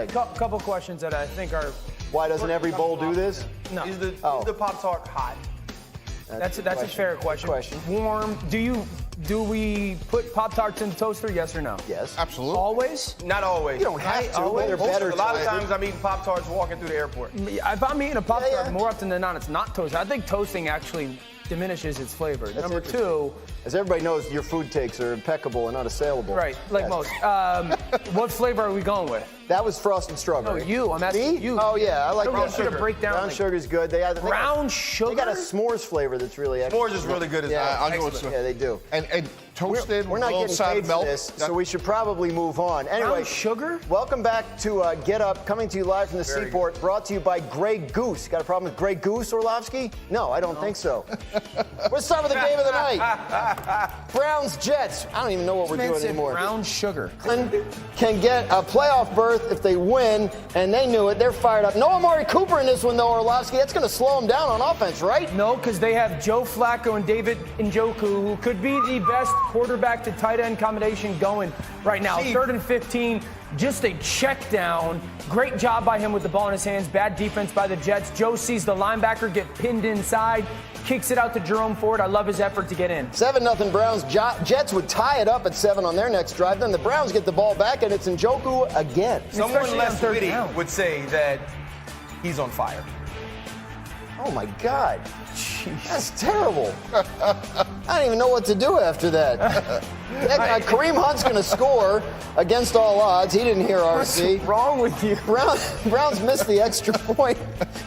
ahead. Couple questions that I think are. Why doesn't every bowl do this? No. Is the Pop-Tart hot? That's a fair question. Warm. Do we put Pop-Tarts in the toaster, yes or no? Yes. Absolutely. Always? Not always. You don't have to, but they're Most- better. A lot of toasted. times I'm eating Pop-Tarts walking through the airport. If I'm eating a Pop-Tart, Yeah. more often than not, it's not toasted. I think toasting actually diminishes its flavor. That's Number interesting. two. As everybody knows, your food takes are impeccable and unassailable. Right, like Yes. most. What flavor are we going with? That was frosted No, strawberry. you. I'm asking Me? you. Oh, yeah, I like Brown that. sugar. Break down. Brown like, sugar's good. They brown sugar? They got a s'mores flavor that's really excellent. S'mores is really good as Yeah, well. I'll go with Yeah, they do. And toasted We're with not a little getting side paid of for milk. this, so we should probably move on. Anyway, Brown sugar? welcome back to Get Up, coming to you live from the Seaport, brought to you by Grey Goose. Got a problem with Grey Goose, Orlovsky? No, I don't think so. Let's start with the game of the night. Browns Jets. I don't even know what we're doing anymore. Brown sugar. Can get a playoff berth if they win, and they knew it. They're fired up. No Amari Cooper in this one, though, Orlovsky. That's going to slow them down on offense, right? No, because they have Joe Flacco and David Njoku, who could be the best quarterback to tight end combination going right now. 3rd and 15, just a check down. Great job by him with the ball in his hands. Bad defense by the Jets. Joe sees the linebacker get pinned inside, kicks it out to Jerome Ford. I love his effort to get in. 7-0 Browns. Jets would tie it up at 7 on their next drive. Then the Browns get the ball back, and it's Njoku again. Someone Especially less on third witty down. would say that he's on fire. Oh, my God. That's terrible. I don't even know what to do after that. Kareem Hunt's going to score against all odds. He didn't hear RC. What's wrong with you? Browns missed the extra point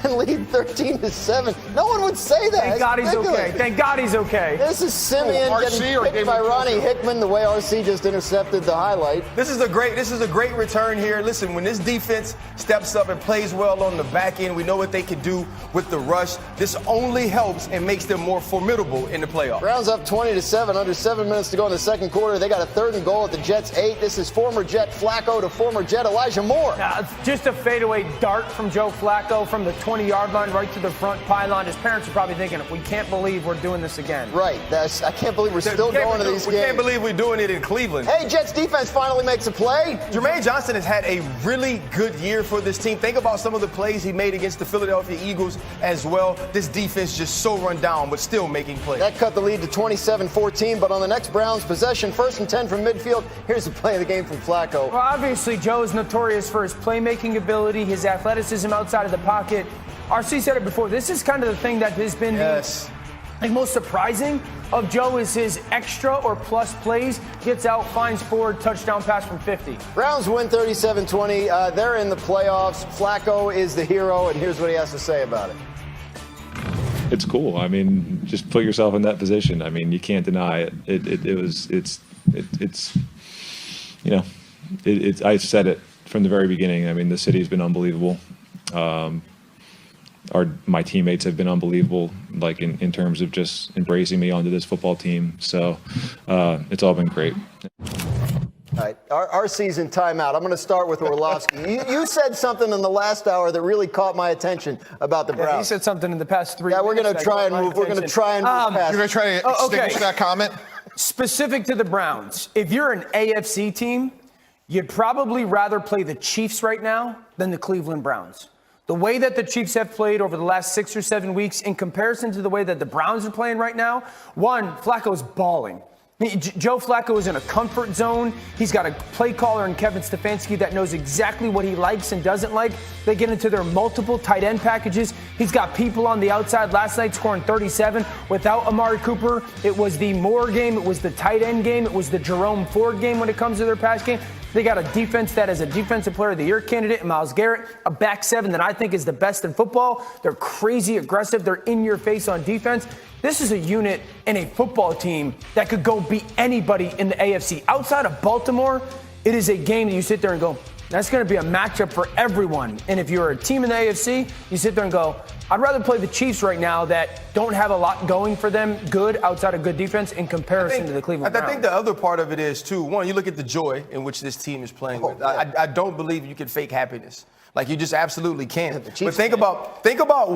and lead 13-7. No one would say that. Thank God he's okay. Thank God he's okay. This is Simeon RC getting or picked David by Njoku? Ronnie Hickman the way RC just intercepted the highlight. This is a great return here. Listen, when this defense steps up and plays well on the back end, we know what they can do with the rush. This only helps and makes them more formidable in the playoffs. Browns up 20-7, under 7 minutes to go in the second quarter. They got a 3rd and goal at the Jets 8. This is former Jet Flacco to former Jet Elijah Moore. It's just a fadeaway dart from Joe Flacco from the 20-yard line right to the front pylon. His parents are probably thinking, we can't believe we're doing this again. Right. I can't believe we're still going to these We games. can't believe we're doing it in Cleveland. Hey, Jets defense finally makes a play. Jermaine Johnson has had a really good year for this team. Think about some of the plays he made against the Philadelphia Eagles as well. This defense just so run down, but still making plays. That cut the lead to 27-14, but on the next Browns possession, 1st and 10 from midfield, here's the play of the game from Flacco. Well, obviously, Joe is notorious for his playmaking ability, his athleticism outside of the pocket. RC said it before. This is kind of the thing that has been the most surprising of Joe is his extra or plus plays. Gets out, finds forward, touchdown pass from 50. Browns win 37-20. They're in the playoffs. Flacco is the hero, and here's what he has to say about it. It's cool. I mean, just put yourself in that position. I mean, you can't deny it. I said it from the very beginning. I mean, the city's been unbelievable. My teammates have been unbelievable, like in terms of just embracing me onto this football team. So it's all been great. All right, our season timeout. I'm going to start with Orlovsky. You said something in the last hour that really caught my attention about the Browns. He said something in the past 3 Yeah, minutes. we're going to try and move. We're going to try and move past. You're going to try to extinguish that comment? Specific to the Browns, if you're an AFC team, you'd probably rather play the Chiefs right now than the Cleveland Browns. The way that the Chiefs have played over the last 6 or 7 weeks in comparison to the way that the Browns are playing right now, one, Flacco's balling. Joe Flacco is in a comfort zone. He's got a play caller in Kevin Stefanski that knows exactly what he likes and doesn't like. They get into their multiple tight end packages. He's got people on the outside. Last night scoring 37 without Amari Cooper. It was the Moore game. It was the tight end game. It was the Jerome Ford game when it comes to their pass game. They got a defense that is a Defensive Player of the Year candidate, Myles Garrett, a back seven that I think is the best in football. They're crazy aggressive. They're in your face on defense. This is a unit and a football team that could go beat anybody in the AFC. Outside of Baltimore, it is a game that you sit there and go, that's going to be a matchup for everyone. And if you're a team in the AFC, you sit there and go, I'd rather play the Chiefs right now that don't have a lot going for them good outside of good defense in comparison to the Cleveland Browns. I think the other part of it is, too, one, you look at the joy in which this team is playing with. I don't believe you can fake happiness. Like, you just absolutely can't. But think about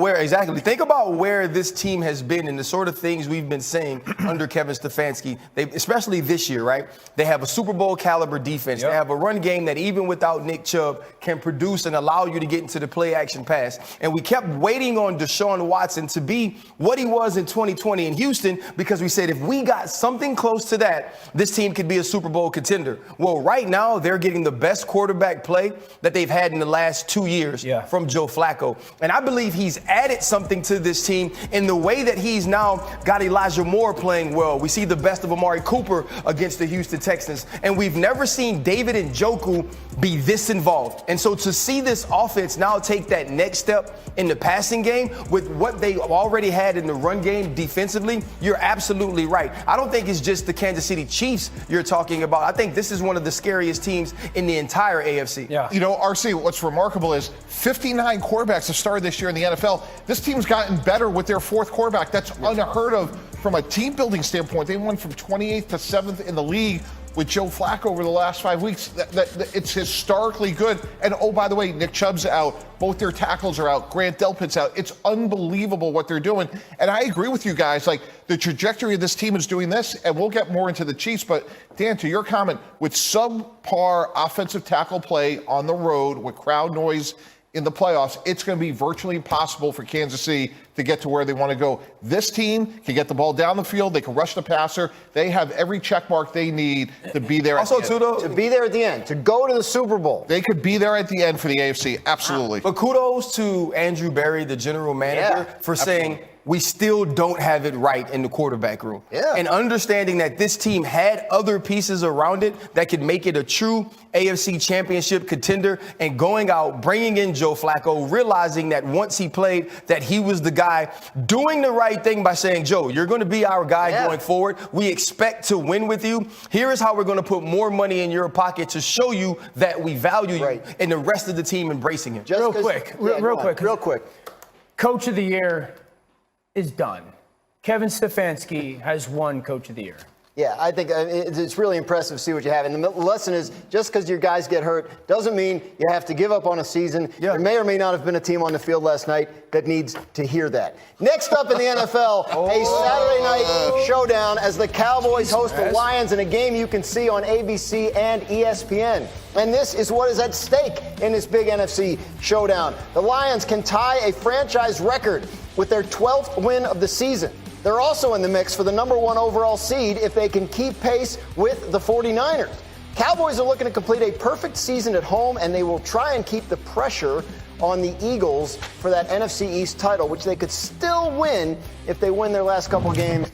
where this team has been and the sort of things we've been saying under Kevin Stefanski. Especially this year, right? They have a Super Bowl caliber defense. Yep. They have a run game that even without Nick Chubb can produce and allow you to get into the play action pass. And we kept waiting on Deshaun Watson to be what he was in 2020 in Houston because we said if we got something close to that, this team could be a Super Bowl contender. Well, right now they're getting the best quarterback play that they've had in the last 2 years from Joe Flacco. And I believe he's added something to this team in the way that he's now got Elijah Moore playing well. We see the best of Amari Cooper against the Houston Texans. And we've never seen David Njoku be this involved. And so to see this offense now take that next step in the passing game with what they already had in the run game defensively, you're absolutely right. I don't think it's just the Kansas City Chiefs you're talking about. I think this is one of the scariest teams in the entire AFC. Yeah. You know, RC, what's remarkable is 59 quarterbacks have started this year in the NFL. This team's gotten better with their fourth quarterback. That's unheard of from a team building standpoint. They went from 28th to 7th in the league with Joe Flacco over the last 5 weeks. It's historically good. And oh, by the way, Nick Chubb's out. Both their tackles are out. Grant Delpit's out. It's unbelievable what they're doing. And I agree with you guys. Like, the trajectory of this team is doing this, and we'll get more into the Chiefs. But, Dan, to your comment, with subpar offensive tackle play on the road with crowd noise in the playoffs, it's going to be virtually impossible for Kansas City to get to where they want to go. This team can get the ball down the field. They can rush the passer. They have every check mark they need to be there. Also, to be there at the end, to go to the Super Bowl. They could be there at the end for the AFC. Absolutely. But kudos to Andrew Berry, the general manager, for saying, we still don't have it right in the quarterback room. Yeah. And understanding that this team had other pieces around it that could make it a true AFC championship contender, and going out, bringing in Joe Flacco, realizing that once he played, that he was the guy doing the right thing by saying, Joe, you're going to be our guy going forward. We expect to win with you. Here is how we're going to put more money in your pocket to show you that we value you, and the rest of the team embracing him. Real quick. Coach of the Year is done. Kevin Stefanski has won Coach of the Year. Yeah, I think it's really impressive to see what you have. And the lesson is, just because your guys get hurt doesn't mean you have to give up on a season. There may or may not have been a team on the field last night that needs to hear that. Next up in the NFL, a Saturday night showdown as the Cowboys host the Lions in a game you can see on ABC and ESPN. And this is what is at stake in this big NFC showdown. The Lions can tie a franchise record with their 12th win of the season. They're also in the mix for the number 1 overall seed if they can keep pace with the 49ers. Cowboys are looking to complete a perfect season at home, and they will try and keep the pressure on the Eagles for that NFC East title, which they could still win if they win their last couple games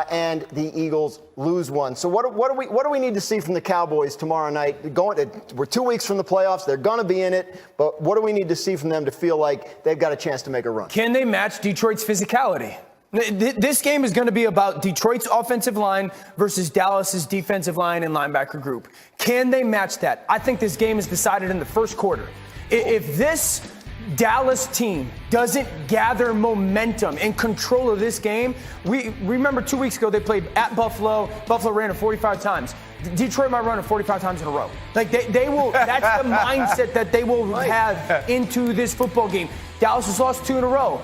and the Eagles lose one. So what do we need to see from the Cowboys tomorrow night? We're 2 weeks from the playoffs. They're going to be in it. But what do we need to see from them to feel like they've got a chance to make a run? Can they match Detroit's physicality? This game is going to be about Detroit's offensive line versus Dallas's defensive line and linebacker group. Can they match that? I think this game is decided in the first quarter. If this Dallas team doesn't gather momentum and control of this game, we remember 2 weeks ago they played at Buffalo. Buffalo ran it 45 times. Detroit might run it 45 times in a row. Like they will. That's the mindset that they will have into this football game. Dallas has lost 2 in a row.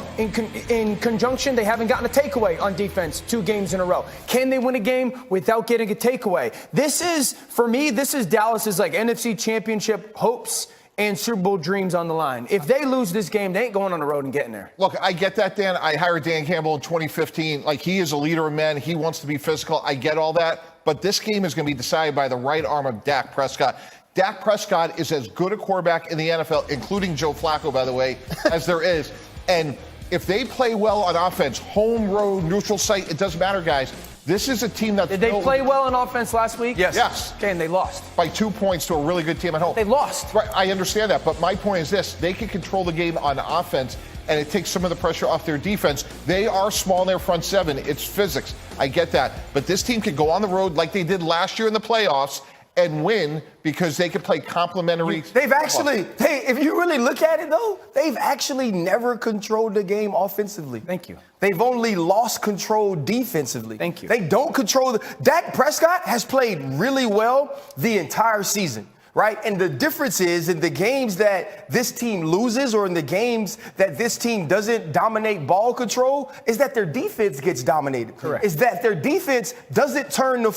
In conjunction, they haven't gotten a takeaway on defense 2 games in a row. Can they win a game without getting a takeaway? For me, this is Dallas's like NFC championship hopes and Super Bowl dreams on the line. If they lose this game, they ain't going on the road and getting there. Look, I get that, Dan. I hired Dan Campbell in 2015. Like, he is a leader of men. He wants to be physical. I get all that. But this game is going to be decided by the right arm of Dak Prescott. Dak Prescott is as good a quarterback in the NFL, including Joe Flacco, by the way, as there is. And if they play well on offense, home, road, neutral site, it doesn't matter, guys. This is a team that... Did they play well on offense last week? Yes. Okay, and they lost. By 2 points to a really good team at home. They lost. Right, I understand that. But my point is this. They can control the game on offense, and it takes some of the pressure off their defense. They are small in their front seven. It's physics. I get that. But this team can go on the road like they did last year in the playoffs and win because they can play complementary. They've actually, if you really look at it though, they've actually never controlled the game offensively. Thank you. They've only lost control defensively. Thank you. They don't control Dak Prescott has played really well the entire season. Right? And the difference is in the games that this team loses or in the games that this team doesn't dominate ball control is that their defense gets dominated. Correct. Is that their defense doesn't turn the